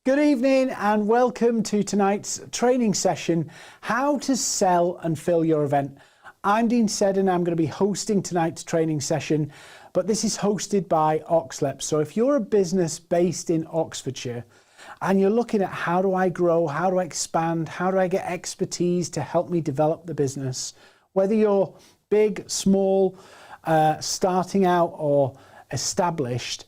Good evening and welcome to tonight's training session, How to Sell and Fill Your Event. I'm Dean Seddon. I'm going to be hosting tonight's training session, but this is hosted by Oxlep. So if you're a business based in Oxfordshire and you're looking at how do I grow, how do I expand, how do I get expertise to help me develop the business, whether you're big, small, starting out or established,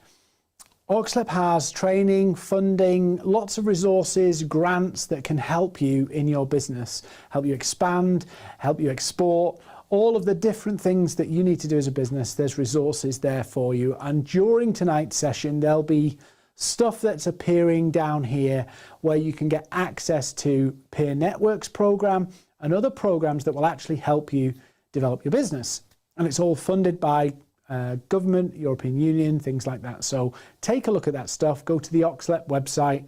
Oxlep has training, funding, lots of resources, grants that can help you in your business, help you expand, help you export, all of the different things that you need to do as a business. There's resources there for you. And during tonight's session, there'll be stuff that's appearing down here where you can get access to Peer Networks program and other programs that will actually help you develop your business. And it's all funded by government, European Union, things like that. So take a look at that stuff, go to the Oxlep website,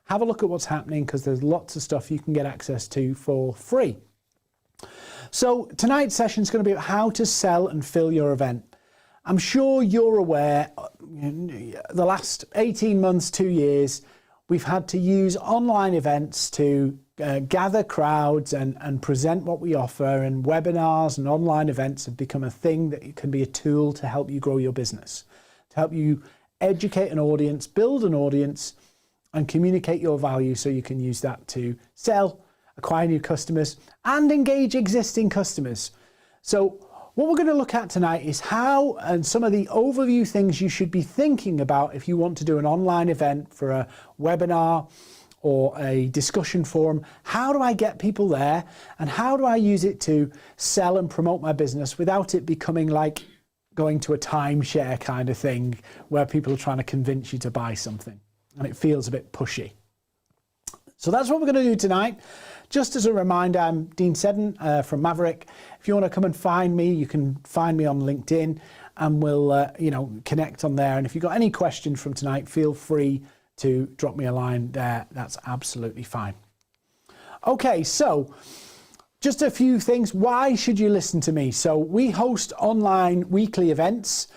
have a look at what's happening because there's lots of stuff you can get access to for free. So tonight's session is going to be about how to sell and fill your event. I'm sure you're aware, the last 18 months, 2 years, we've had to use online events to gather crowds and present what we offer, and webinars and online events have become a thing that can be a tool to help you grow your business, to help you educate an audience, build an audience and communicate your value so you can use that to sell, acquire new customers and engage existing customers. So what we're going to look at tonight is how and some of the overview things you should be thinking about if you want to do an online event for a webinar or a discussion forum. How do I get people there and how do I use it to sell and promote my business without it becoming like going to a timeshare kind of thing where people are trying to convince you to buy something and it feels a bit pushy. So that's what we're going to do tonight. Just as a reminder, I'm Dean Seddon from Maverick. If you want to come and find me, you can find me on LinkedIn and we'll connect on there. And if you've got any questions from tonight, feel free to drop me a line there. That's absolutely fine. Okay, so just a few things. Why should you listen to me? So we host online weekly events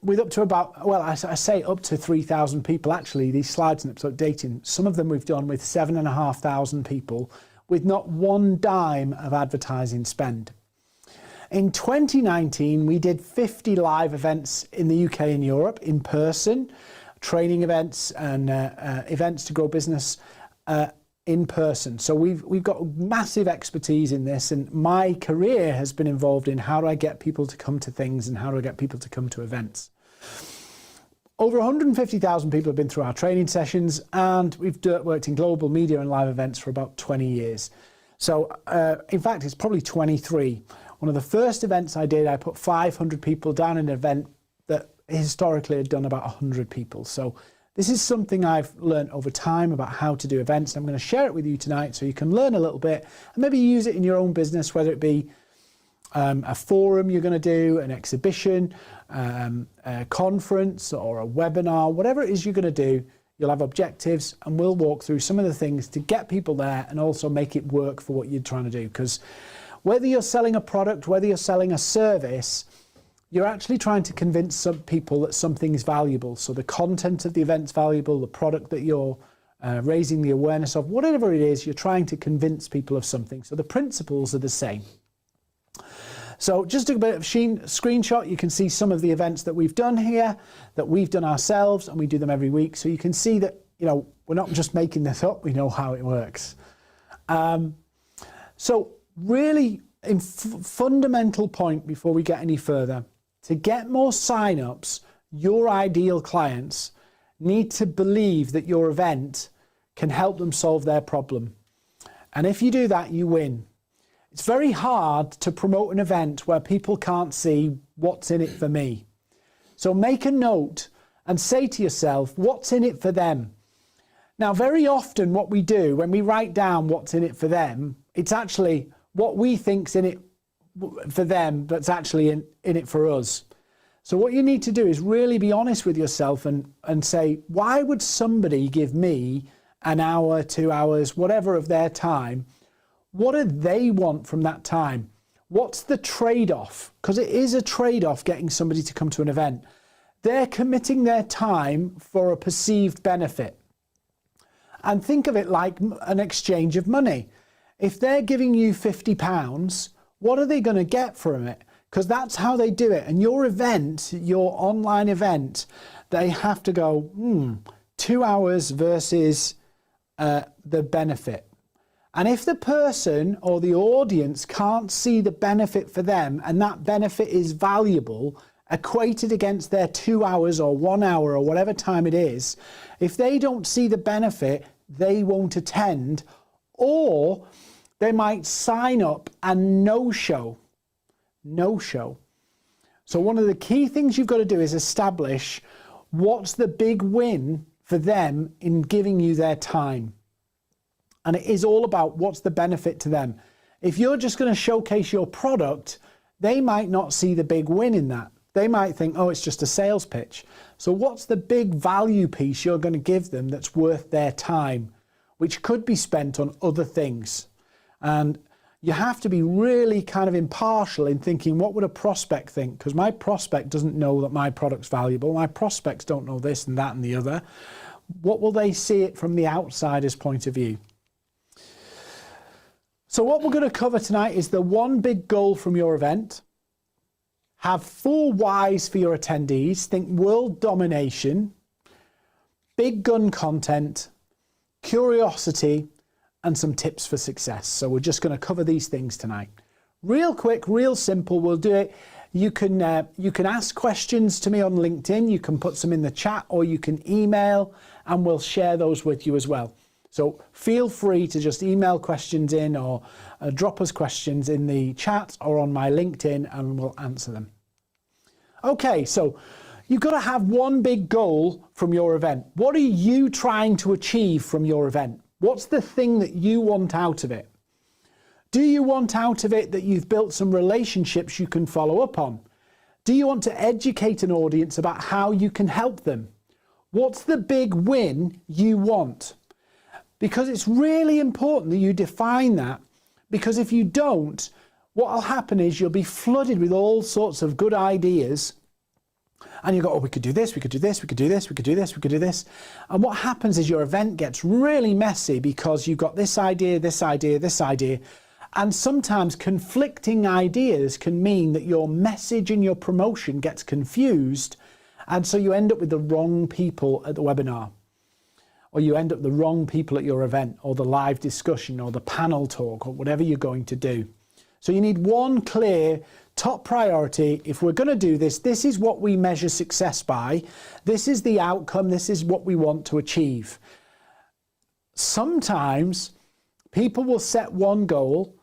with up to about, well, I say up to 3,000 people. Actually, these slides and updating, some of them we've done with 7,500 people with not one dime of advertising spend. In 2019, we did 50 live events in the UK and Europe in person, training events and events to grow business in person. So we've got massive expertise in this, and my career has been involved in how do I get people to come to things and how do I get people to come to events. Over 150,000 people have been through our training sessions, and we've worked in global media and live events for about 20 years. So in fact, it's probably 23. One of the first events I did, I put 500 people down in an event that historically had done about 100 people. So this is something I've learned over time about how to do events, and I'm going to share it with you tonight so you can learn a little bit and maybe use it in your own business, whether it be a forum you're going to do, an exhibition, a conference or a webinar, whatever it is you're going to do. You'll have objectives and we'll walk through some of the things to get people there and also make it work for what you're trying to do. Because whether you're selling a product, whether you're selling a service, you're actually trying to convince some people that something is valuable. So the content of the event's valuable, the product that you're raising the awareness of, whatever it is, you're trying to convince people of something. So the principles are the same. So just a bit of screenshot, you can see some of the events that we've done here, that we've done ourselves, and we do them every week. So you can see that, we're not just making this up, we know how it works. So really, in fundamental point before we get any further, to get more sign-ups, your ideal clients need to believe that your event can help them solve their problem. And if you do that, you win. It's very hard to promote an event where people can't see what's in it for me. So make a note and say to yourself, what's in it for them? Now, very often what we do when we write down what's in it for them, it's actually what we think's in it for them, but it's actually in it for us. So what you need to do is really be honest with yourself and say, why would somebody give me an hour, 2 hours, whatever of their time? What do they want from that time? What's the trade-off? Because it is a trade-off getting somebody to come to an event. They're committing their time for a perceived benefit. And think of it like an exchange of money. If they're giving you £50, what are they going to get from it? Because that's how they do it. And your event, your online event, they have to go, 2 hours versus the benefit. And if the person or the audience can't see the benefit for them, and that benefit is valuable, equated against their 2 hours or 1 hour or whatever time it is, if they don't see the benefit, they won't attend, or they might sign up and no-show. No-show. So one of the key things you've got to do is establish what's the big win for them in giving you their time. And it is all about what's the benefit to them. If you're just going to showcase your product, they might not see the big win in that. They might think, oh, it's just a sales pitch. So what's the big value piece you're going to give them that's worth their time, which could be spent on other things? And you have to be really kind of impartial in thinking, what would a prospect think? Because my prospect doesn't know that my product's valuable. My prospects don't know this and that and the other. What will they see it from the outsider's point of view? So what we're going to cover tonight is the one big goal from your event. Have 4 whys for your attendees. Think world domination, big gun content, curiosity, and some tips for success. So we're just going to cover these things tonight. Real quick, real simple, we'll do it. You can ask questions to me on LinkedIn. You can put some in the chat, or you can email, and we'll share those with you as well. So feel free to just email questions in, or drop us questions in the chat or on my LinkedIn, and we'll answer them. Okay, so you've got to have one big goal from your event. What are you trying to achieve from your event? What's the thing that you want out of it? Do you want out of it that you've built some relationships you can follow up on? Do you want to educate an audience about how you can help them? What's the big win you want? Because it's really important that you define that, because if you don't, what will happen is you'll be flooded with all sorts of good ideas, and you go, oh, we could do this, we could do this, we could do this, we could do this, we could do this. And what happens is your event gets really messy because you've got this idea, this idea, this idea. And sometimes conflicting ideas can mean that your message and your promotion gets confused. And so you end up with the wrong people at the webinar, or you end up with the wrong people at your event, or the live discussion, or the panel talk, or whatever you're going to do. So you need one clear top priority. If we're going to do this, this is what we measure success by. This is the outcome. This is what we want to achieve. Sometimes people will set one goal,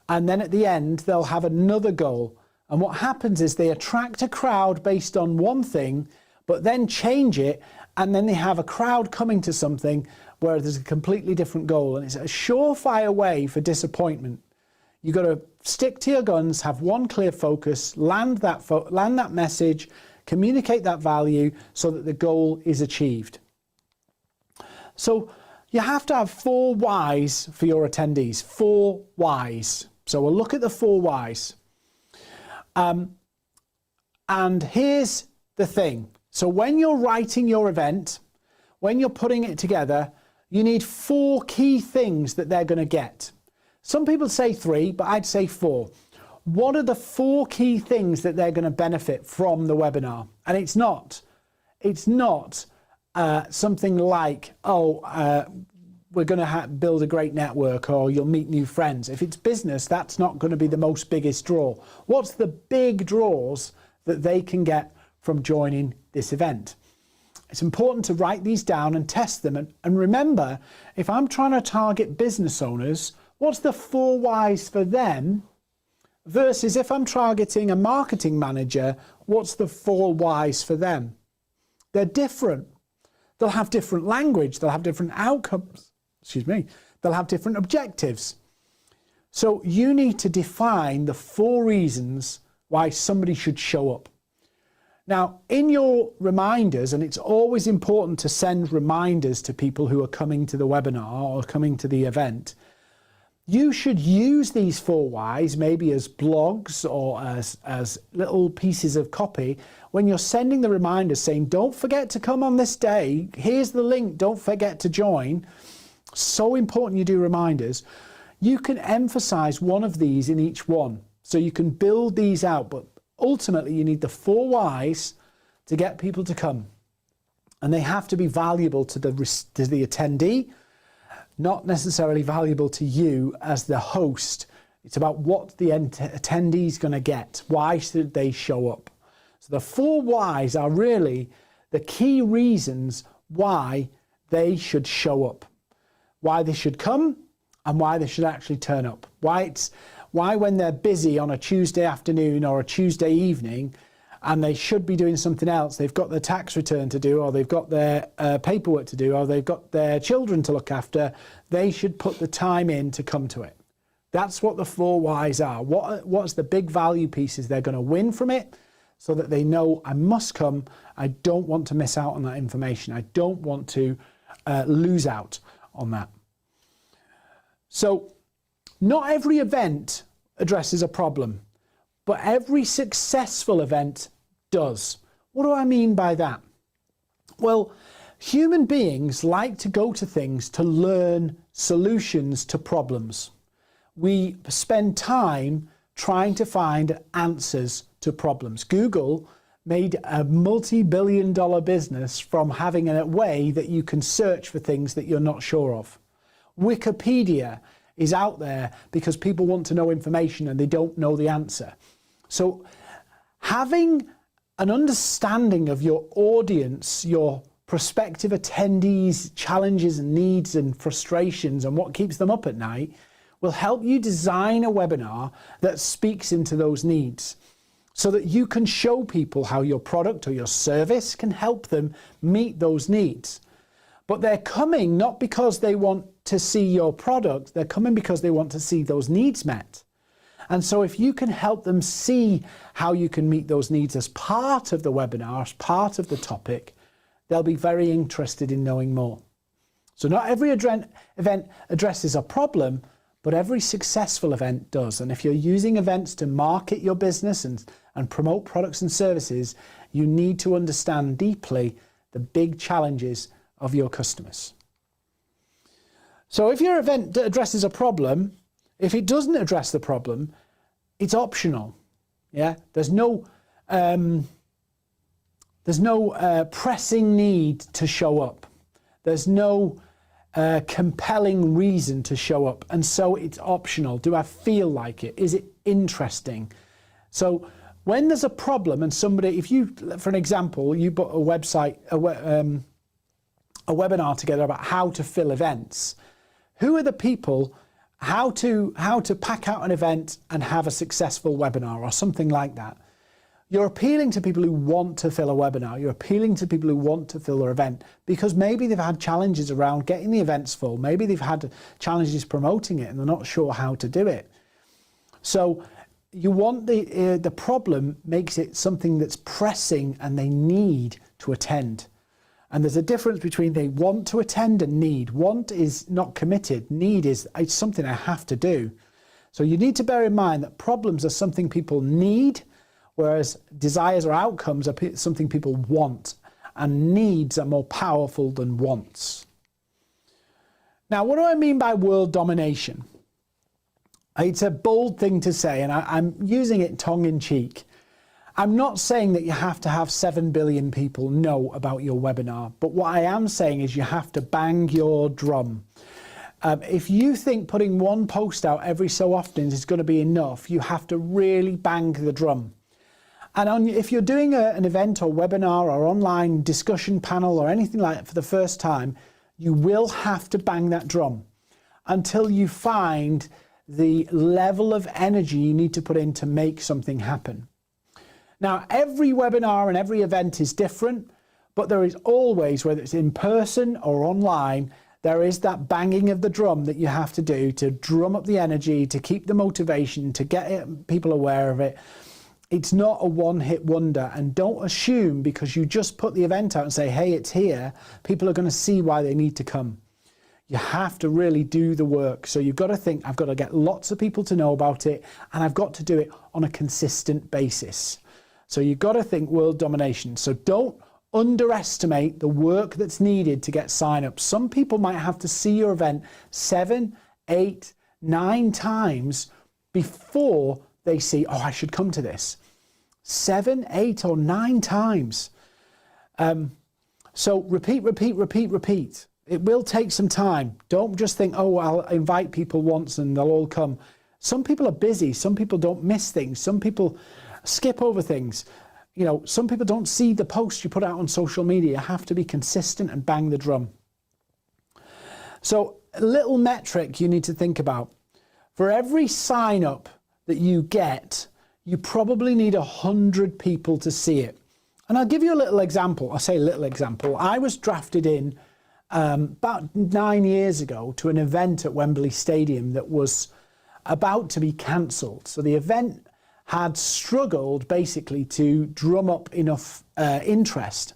and then at the end they'll have another goal. And what happens is they attract a crowd based on one thing, but then change it, and then they have a crowd coming to something where there's a completely different goal. And it's a surefire way for disappointment. You've got to stick to your guns, have one clear focus, land that message, communicate that value so that the goal is achieved. So you have to have 4 whys for your attendees, 4 whys. So we'll look at the 4 whys. And here's the thing. So when you're writing your event, when you're putting it together, you need 4 key things that they're going to get. Some people say 3, but I'd say 4. What are the 4 key things that they're going to benefit from the webinar? And it's not something like, we're going to build a great network, or you'll meet new friends. If it's business, that's not going to be the most biggest draw. What's the big draws that they can get from joining this event? It's important to write these down and test them. And remember, if I'm trying to target business owners, what's the 4 whys for them? Versus if I'm targeting a marketing manager, what's the 4 whys for them? They're different. They'll have different language. They'll have different outcomes. They'll have different objectives. So you need to define the 4 reasons why somebody should show up. Now, in your reminders, and it's always important to send reminders to people who are coming to the webinar or coming to the event, you should use these 4 whys maybe as blogs or as little pieces of copy when you're sending the reminders saying, don't forget to come on this day. Here's the link. Don't forget to join. So important you do reminders. You can emphasize one of these in each one. So you can build these out, but ultimately you need the 4 whys to get people to come. And they have to be valuable to the attendee, not necessarily valuable to you as the host. It's about what the attendee is going to get. Why should they show up? So the 4 whys are really the key reasons why they should show up, why they should come, and why they should actually turn up. Why when they're busy on a Tuesday afternoon or a Tuesday evening and they should be doing something else, they've got their tax return to do, or they've got their paperwork to do, or they've got their children to look after, they should put the time in to come to it. That's what the 4 whys are. What's the big value pieces they're going to win from it, so that they know, I must come, I don't want to miss out on that information, I don't want to lose out on that. So not every event addresses a problem, but every successful event does. What do I mean by that? Well, human beings like to go to things to learn solutions to problems. We spend time trying to find answers to problems. Google made a multi-billion-dollar business from having a way that you can search for things that you're not sure of. Wikipedia is out there because people want to know information and they don't know the answer. So having an understanding of your audience, your prospective attendees' challenges and needs and frustrations and what keeps them up at night will help you design a webinar that speaks into those needs, so that you can show people how your product or your service can help them meet those needs. But they're coming not because they want to see your product, they're coming because they want to see those needs met. And so if you can help them see how you can meet those needs as part of the webinar, as part of the topic, they'll be very interested in knowing more. So not every event addresses a problem, but every successful event does. And if you're using events to market your business and promote products and services, you need to understand deeply the big challenges of your customers. So if your event addresses a problem, if it doesn't address the problem, it's optional. Yeah, there's no pressing need to show up. There's no compelling reason to show up, and so it's optional. Do I feel like it? Is it interesting? So when there's a problem and somebody, if you, for an example, you put a website, a webinar together about how to fill events, who are the people, how to pack out an event and have a successful webinar or something like that. You're appealing to people who want to fill a webinar. You're appealing to people who want to fill their event because maybe they've had challenges around getting the events full. Maybe they've had challenges promoting it and they're not sure how to do it. So you want the problem makes it something that's pressing and they need to attend. And there's a difference between they want to attend and need. Want is not committed. Need is it's something I have to do. So you need to bear in mind that problems are something people need, whereas desires or outcomes are something people want, and needs are more powerful than wants. Now, what do I mean by world domination? It's a bold thing to say, and I'm using it tongue-in-cheek. I'm not saying that you have to have 7 billion people know about your webinar, but what I am saying is you have to bang your drum. If you think putting one post out every so often is going to be enough, you have to really bang the drum. And if you're doing an event or webinar or online discussion panel or anything like that for the first time, you will have to bang that drum until you find the level of energy you need to put in to make something happen. Now, every webinar and every event is different, but there is always, whether it's in person or online, there is that banging of the drum that you have to do to drum up the energy, to keep the motivation, to get people aware of it. It's not a one-hit wonder, and don't assume because you just put the event out and say, hey, it's here, people are going to see why they need to come. You have to really do the work. So you've got to think, I've got to get lots of people to know about it, and I've got to do it on a consistent basis. So you've got to think world domination. So don't underestimate the work that's needed to get sign-ups. Some people might have to see your event 7, 8, 9 times before they see, oh, I should come to this. 7, 8 or 9 times. So repeat, repeat, repeat, repeat. It will take some time. Don't just think, oh, I'll invite people once and they'll all come. Some people are busy. Some people don't miss things. Some people skip over things. You know, some people don't see the post you put out on social media. You have to be consistent and bang the drum. So a little metric you need to think about. For every sign up that you get, you probably need 100 people to see it. And I'll give you a little example. I say little example. I was drafted in about 9 years ago to an event at Wembley Stadium that was about to be cancelled. So the event had struggled basically to drum up enough interest.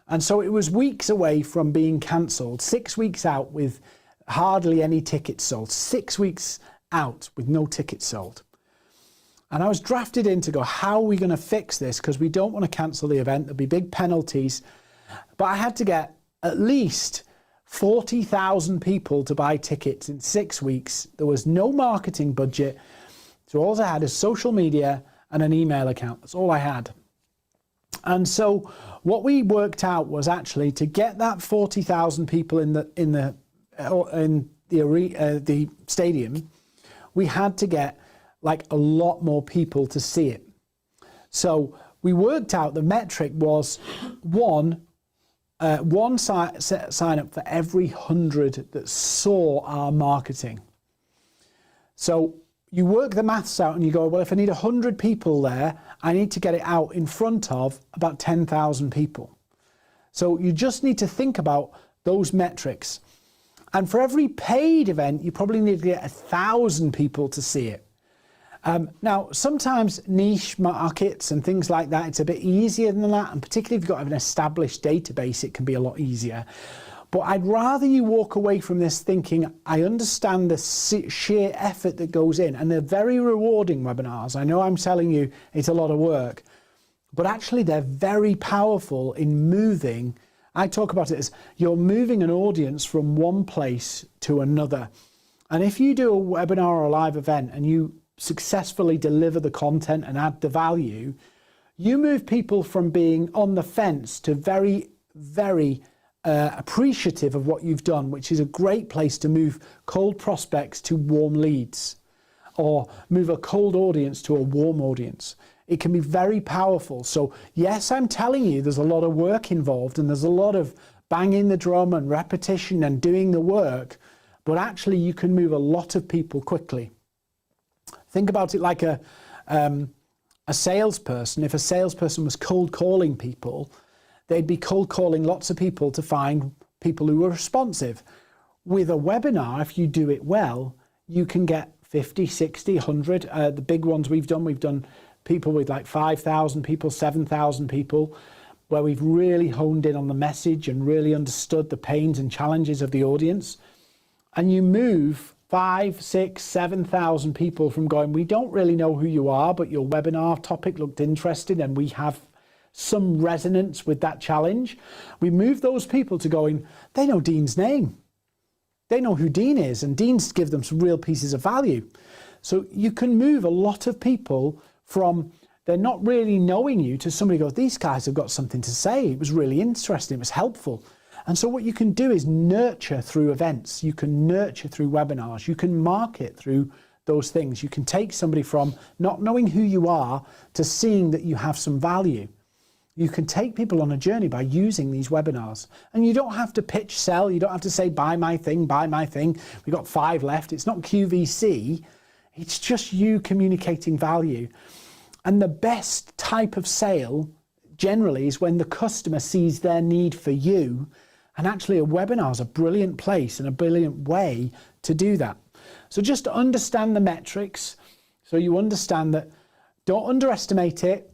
And so it was weeks away from being cancelled, 6 weeks out with hardly any tickets sold, 6 weeks out with no tickets sold. And I was drafted in to go, how are we going to fix this? Because we don't want to cancel the event. There'll be big penalties. But I had to get at least 40,000 people to buy tickets in 6 weeks. There was no marketing budget. So all I had is social media and an email account. That's all I had. And so what we worked out was actually to get that 40,000 people in the stadium, we had to get like a lot more people to see it. So we worked out the metric was one sign up for every 100 that saw our marketing. So you work the maths out and you go, well, if I need 100 people there, I need to get it out in front of about 10,000 people. So you just need to think about those metrics. And for every paid event, you probably need to get 1,000 people to see it. Now, sometimes niche markets and things like that, it's a bit easier than that. And particularly if you've got an established database, it can be a lot easier. But I'd rather you walk away from this thinking, I understand the sheer effort that goes in, and they're very rewarding webinars. I know I'm telling you it's a lot of work, but actually they're very powerful in moving. I talk about it as you're moving an audience from one place to another. And if you do a webinar or a live event and you successfully deliver the content and add the value, you move people from being on the fence to very, very appreciative of what you've done, which is a great place to move cold prospects to warm leads, or move a cold audience to a warm audience. It can be very powerful. So yes, I'm telling you, there's a lot of work involved and there's a lot of banging the drum and repetition and doing the work, but actually you can move a lot of people quickly. Think about it like a salesperson. If a salesperson was cold calling people, they'd be cold calling lots of people to find people who are responsive. With a webinar, if you do it well, you can get 50, 60, 100. The big ones we've done people with like 5,000 people, 7,000 people, where we've really honed in on the message and really understood the pains and challenges of the audience. And you move 5, 6, 7,000 people from going, we don't really know who you are, but your webinar topic looked interesting and we have some resonance with that challenge. We move those people to going, they know Dean's name. They know who Dean is, and Dean's give them some real pieces of value. So you can move a lot of people from they're not really knowing you to somebody goes, these guys have got something to say. It was really interesting. It was helpful. And so what you can do is nurture through events. You can nurture through webinars. You can market through those things. You can take somebody from not knowing who you are to seeing that you have some value. You can take people on a journey by using these webinars. And you don't have to pitch, sell. You don't have to say, buy my thing, buy my thing. We've got 5 left. It's not QVC. It's just you communicating value. And the best type of sale generally is when the customer sees their need for you. And actually a webinar is a brilliant place and a brilliant way to do that. So just to understand the metrics, so you understand that don't underestimate it.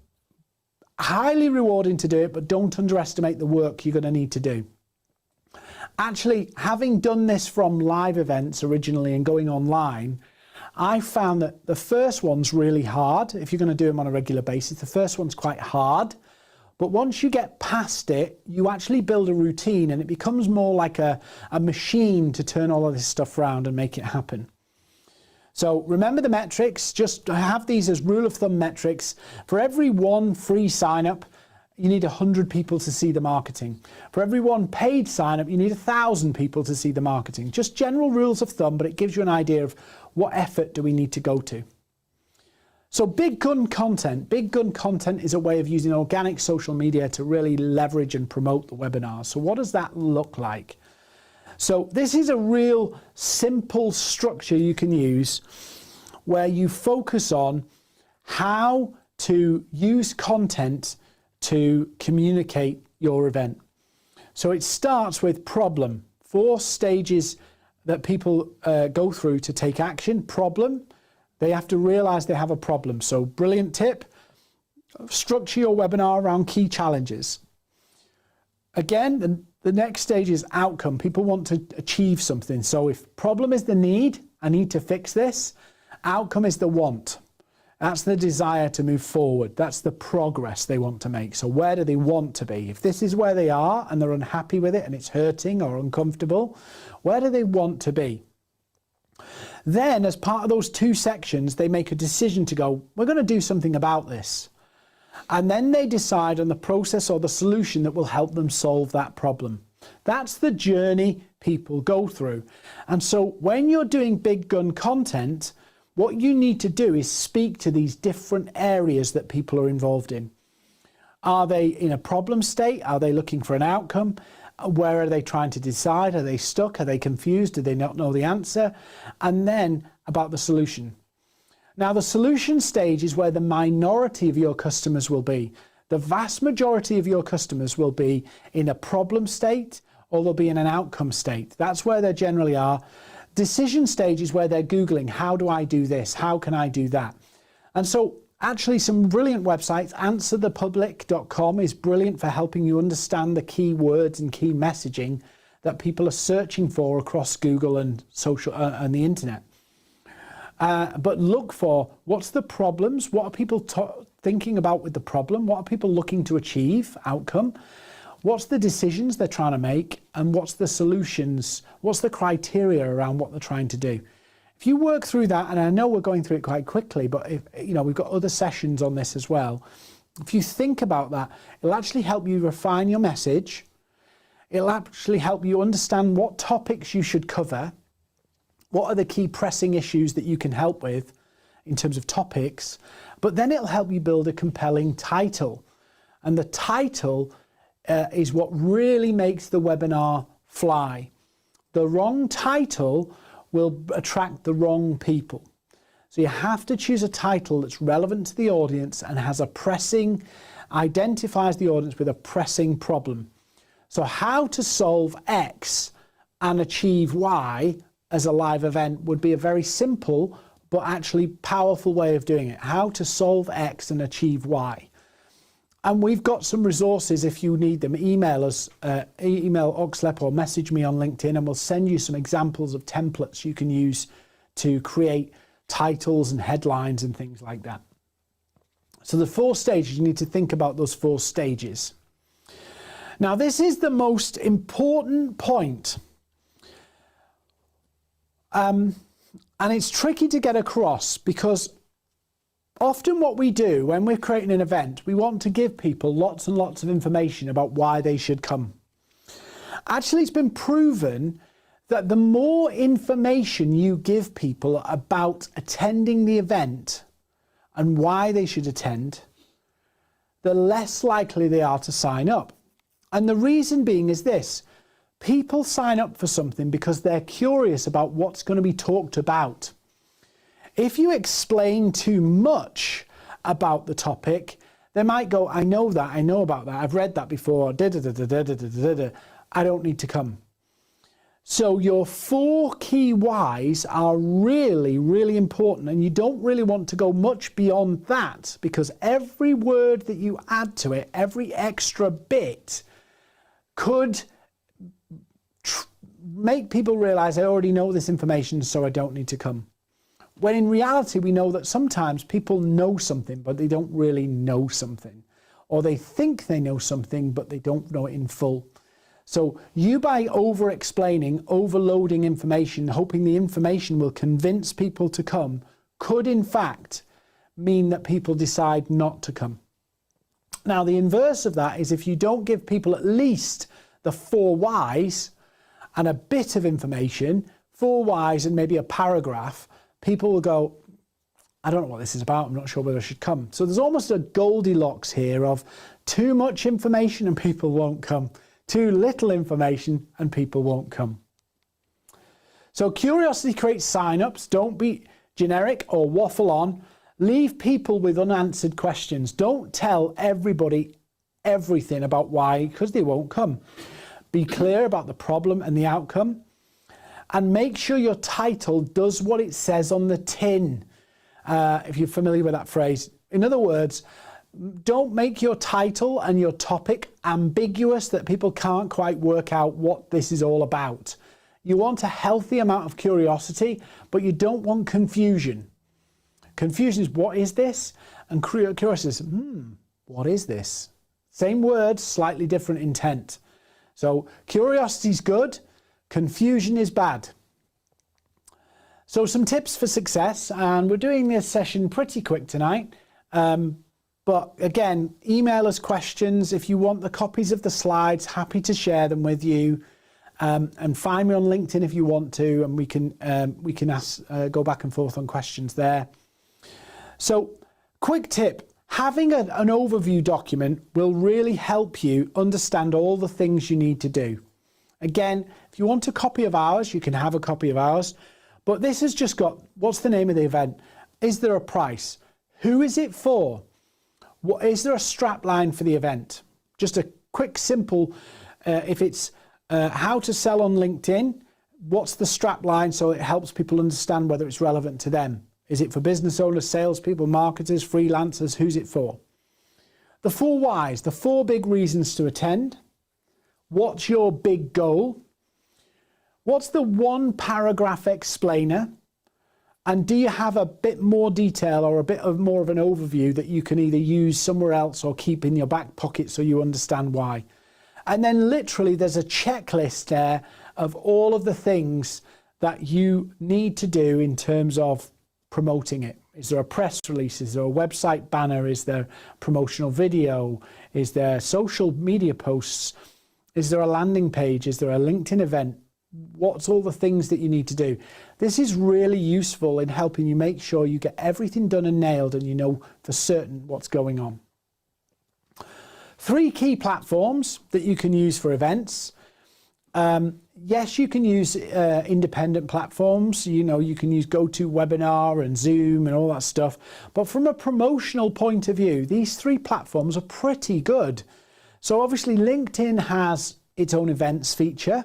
Highly rewarding to do it, but don't underestimate the work you're going to need to do. Actually, having done this from live events originally and going online, I found that the first one's really hard. If you're going to do them on a regular basis, the first one's quite hard. But once you get past it, you actually build a routine and it becomes more like a machine to turn all of this stuff around and make it happen. So remember the metrics, just have these as rule of thumb metrics. For every one free sign up, you need 100 people to see the marketing. For every one paid sign up, you need 1,000 people to see the marketing. Just general rules of thumb, but it gives you an idea of what effort do we need to go to. So big gun content. Big gun content is a way of using organic social media to really leverage and promote the webinar. So what does that look like? So this is a real simple structure you can use where you focus on how to use content to communicate your event. So it starts with problem. 4 stages that people go through to take action. Problem, they have to realize they have a problem. So brilliant tip, structure your webinar around key challenges. Again, the next stage is outcome. People want to achieve something. So if problem is the need, I need to fix this. Outcome is the want. That's the desire to move forward. That's the progress they want to make. So where do they want to be? If this is where they are and they're unhappy with it and it's hurting or uncomfortable, where do they want to be? Then as part of those 2 sections, they make a decision to go, we're going to do something about this. And then they decide on the process or the solution that will help them solve that problem. That's the journey people go through. And so when you're doing big gun content, what you need to do is speak to these different areas that people are involved in. Are they in a problem state? Are they looking for an outcome? Where are they trying to decide? Are they stuck? Are they confused? Do they not know the answer? And then about the solution. Now, the solution stage is where the minority of your customers will be. The vast majority of your customers will be in a problem state or they'll be in an outcome state. That's where they generally are. Decision stage is where they're Googling, how do I do this? How can I do that? And so actually some brilliant websites. Answerthepublic.com is brilliant for helping you understand the key words and key messaging that people are searching for across Google and social and the internet. But look for what's the problems, what are people thinking about with the problem, what are people looking to achieve, outcome, what's the decisions they're trying to make, and what's the solutions, what's the criteria around what they're trying to do. If you work through that, and I know we're going through it quite quickly, but if, we've got other sessions on this as well. If you think about that, it'll actually help you refine your message. It'll actually help you understand what topics you should cover. What are the key pressing issues that you can help with in terms of topics? But then it'll help you build a compelling title. And the title is what really makes the webinar fly. The wrong title will attract the wrong people. So you have to choose a title that's relevant to the audience and identifies the audience with a pressing problem. So how to solve X and achieve Y as a live event would be a very simple but actually powerful way of doing it. How to solve X and achieve Y. And we've got some resources if you need them. Email us, email Oxlep or message me on LinkedIn and we'll send you some examples of templates you can use to create titles and headlines and things like that. So the 4 stages, you need to think about those 4 stages. Now this is the most important point. And it's tricky to get across because often what we do when we're creating an event, we want to give people lots and lots of information about why they should come. Actually, it's been proven that the more information you give people about attending the event and why they should attend, the less likely they are to sign up. And the reason being is this. People sign up for something because they're curious about what's going to be talked about. If you explain too much about the topic, they might go, I know that, I know about that, I've read that before, I don't need to come. So your 4 key whys are really, really important, and you don't really want to go much beyond that because every word that you add to it, every extra bit could make people realize I already know this information, so I don't need to come. When in reality, we know that sometimes people know something, but they don't really know something. or they think they know something, but they don't know it in full. So you, by over-explaining, overloading information, hoping the information will convince people to come, could in fact mean that people decide not to come. Now, the inverse of that is if you don't give people at least the 4 whys and a bit of information, 4 whys and maybe a paragraph, people will go, I don't know what this is about, I'm not sure whether I should come. So there's almost a Goldilocks here of too much information and people won't come. Too little information and people won't come. So curiosity creates sign-ups. Don't be generic or waffle on. Leave people with unanswered questions. Don't tell everybody everything about why, because they won't come. Be clear about the problem and the outcome. And make sure your title does what it says on the tin, if you're familiar with that phrase. In other words, don't make your title and your topic ambiguous that people can't quite work out what this is all about. You want a healthy amount of curiosity, but you don't want confusion. Confusion is, what is this? And curiosity is, what is this? Same word, slightly different intent. So curiosity is good, confusion is bad. So some tips for success, and we're doing this session pretty quick tonight. But again, email us questions. If you want the copies of the slides, happy to share them with you. And find me on LinkedIn if you want to, and we can go back and forth on questions there. So, quick tip, having an overview document will really help you understand all the things you need to do. Again, if you want a copy of ours, you can have a copy of ours, but this has just got, what's the name of the event? Is there a price? Who is it for? Is there a strap line for the event? Just a quick, simple, if it's how to sell on LinkedIn, what's the strap line so it helps people understand whether it's relevant to them? Is it for business owners, salespeople, marketers, freelancers? Who's it for? The 4 whys, the 4 big reasons to attend. What's your big goal? What's the 1 paragraph explainer? And do you have a bit more detail or a bit of more of an overview that you can either use somewhere else or keep in your back pocket so you understand why? And then literally there's a checklist there of all of the things that you need to do in terms of promoting it. Is there a press release? Is there a website banner? Is there promotional video? Is there social media posts? Is there a landing page? Is there a LinkedIn event? What's all the things that you need to do? This is really useful in helping you make sure you get everything done and nailed and you know for certain what's going on. 3 key platforms that you can use for events. Yes, you can use independent platforms. You know, you can use GoToWebinar and Zoom and all that stuff. But from a promotional point of view, these 3 platforms are pretty good. So obviously LinkedIn has its own events feature.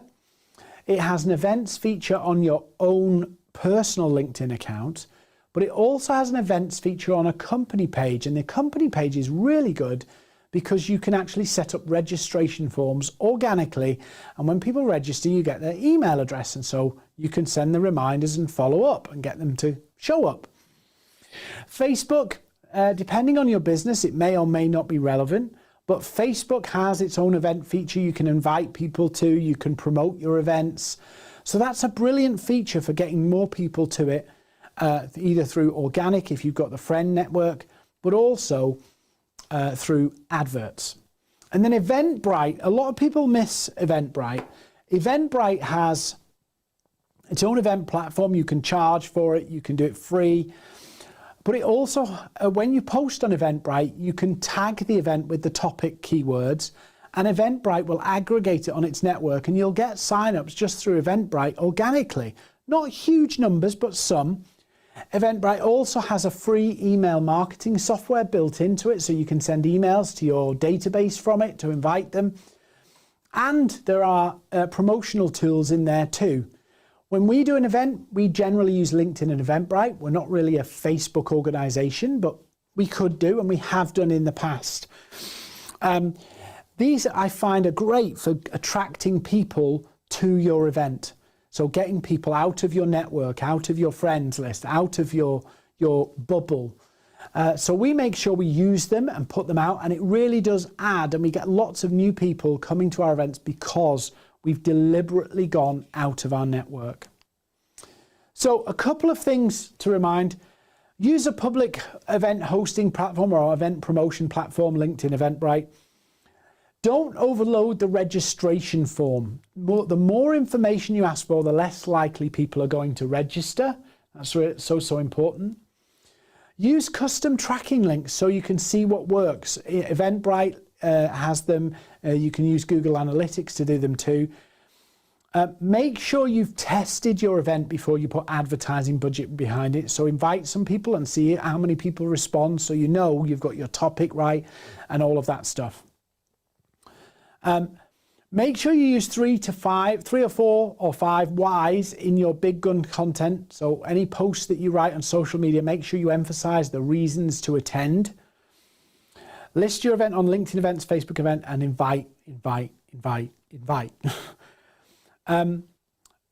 It has an events feature on your own personal LinkedIn account, but it also has an events feature on a company page. And the company page is really good because you can actually set up registration forms organically. And when people register, you get their email address. And so you can send the reminders and follow up and get them to show up. Facebook, depending on your business, it may or may not be relevant, but Facebook has its own event feature. You can invite people to, you can promote your events. So that's a brilliant feature for getting more people to it, either through organic, if you've got the friend network, but also through adverts. And then Eventbrite, a lot of people miss Eventbrite. Eventbrite has its own event platform. You can charge for it, you can do it free. But it also, when you post on Eventbrite, you can tag the event with the topic keywords, and Eventbrite will aggregate it on its network, and you'll get signups just through Eventbrite organically. Not huge numbers, but some. Eventbrite also has a free email marketing software built into it, so you can send emails to your database from it to invite them. And there are promotional tools in there too. When we do an event, we generally use LinkedIn and Eventbrite. We're not really a Facebook organization, but we could do, and we have done in the past. These I find are great for attracting people to your event. So getting people out of your network, out of your friends list, out of your bubble. So we make sure we use them and put them out, and it really does add, and we get lots of new people coming to our events because we've deliberately gone out of our network. So a couple of things to remind: use a public event hosting platform or event promotion platform, LinkedIn, Eventbrite. Don't overload the registration form. The more information you ask for, the less likely people are going to register. That's so important. Use custom tracking links so you can see what works. Eventbrite has them. You can use Google Analytics to do them too. Make sure you've tested your event before you put advertising budget behind it. So invite some people and see how many people respond, so you know you've got your topic right and all of that stuff. Make sure you use 3 or 4 or 5 whys in your big gun content. So any posts that you write on social media, make sure you emphasize the reasons to attend. List your event on LinkedIn events, Facebook event, and invite.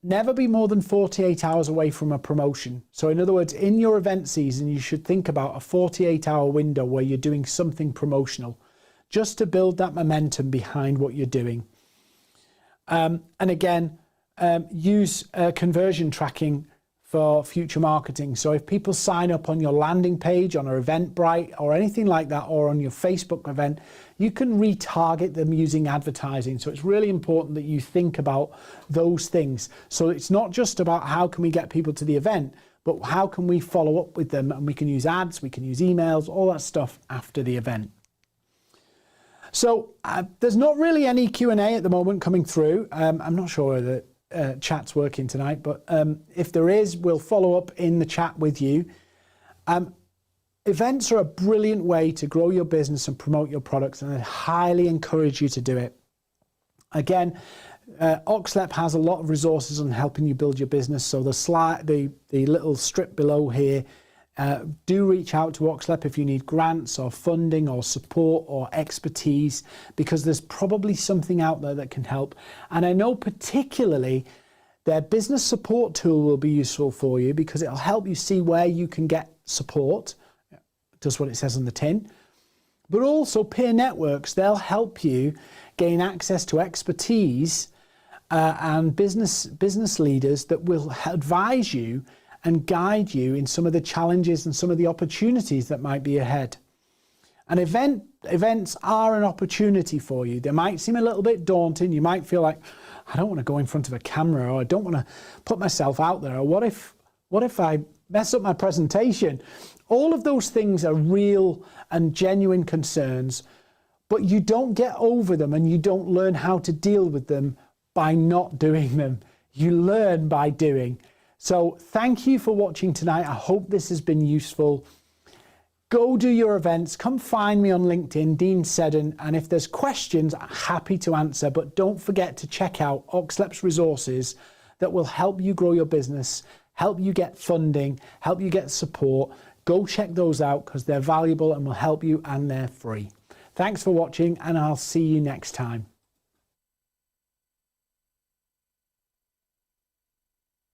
Never be more than 48 hours away from a promotion. So in other words, in your event season, you should think about a 48-hour window where you're doing something promotional, just to build that momentum behind what you're doing. And again, use conversion tracking for future marketing. So if people sign up on your landing page, on our Eventbrite or anything like that, or on your Facebook event, you can retarget them using advertising. So it's really important that you think about those things. So it's not just about how can we get people to the event, but how can we follow up with them? And we can use ads, we can use emails, all that stuff after the event. So there's not really any Q&A at the moment coming through. I'm not sure whether chat's working tonight, but if there is, we'll follow up in the chat with you. Events are a brilliant way to grow your business and promote your products, and I highly encourage you to do it. Again, Oxlep has a lot of resources on helping you build your business. So the little strip below here, do reach out to Oxlep if you need grants or funding or support or expertise, because there's probably something out there that can help. And I know particularly their business support tool will be useful for you, because it'll help you see where you can get support. It does what it says on the tin. But also peer networks, they'll help you gain access to expertise and business leaders that will advise you and guide you in some of the challenges and some of the opportunities that might be ahead. And events are an opportunity for you. They might seem a little bit daunting. You might feel like, I don't want to go in front of a camera, or I don't want to put myself out there, or what if I mess up my presentation? All of those things are real and genuine concerns, but you don't get over them and you don't learn how to deal with them by not doing them. You learn by doing. So thank you for watching tonight. I hope this has been useful. Go do your events. Come find me on LinkedIn, Dean Seddon. And if there's questions, I'm happy to answer. But don't forget to check out Oxlep's resources that will help you grow your business, help you get funding, help you get support. Go check those out, because they're valuable and will help you, and they're free. Thanks for watching, and I'll see you next time.